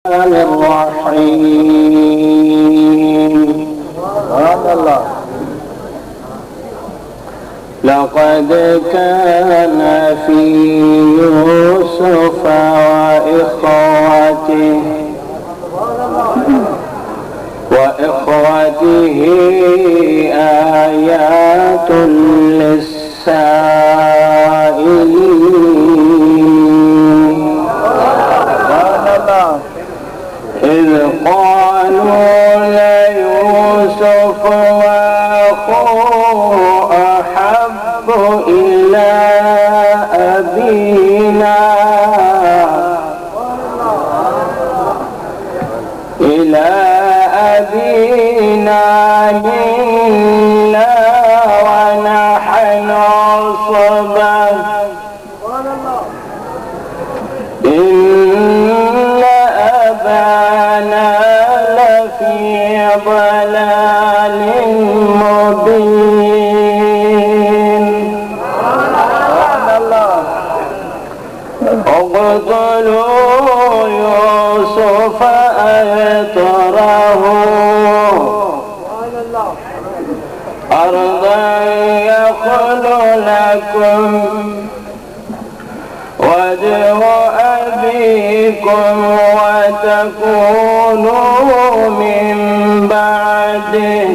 الرحيم. لقد كان في يوسف وإخوته آيات للسائلين إذ قالوا ليوسف وأخوه أحب إلى أبينا منا ونحن عصبة إن أبانا لفي ضلال مبين اقتلوا يوسف أيطرحوه أرضا يخل لكم وجه أبيكم وتكونوا من بعده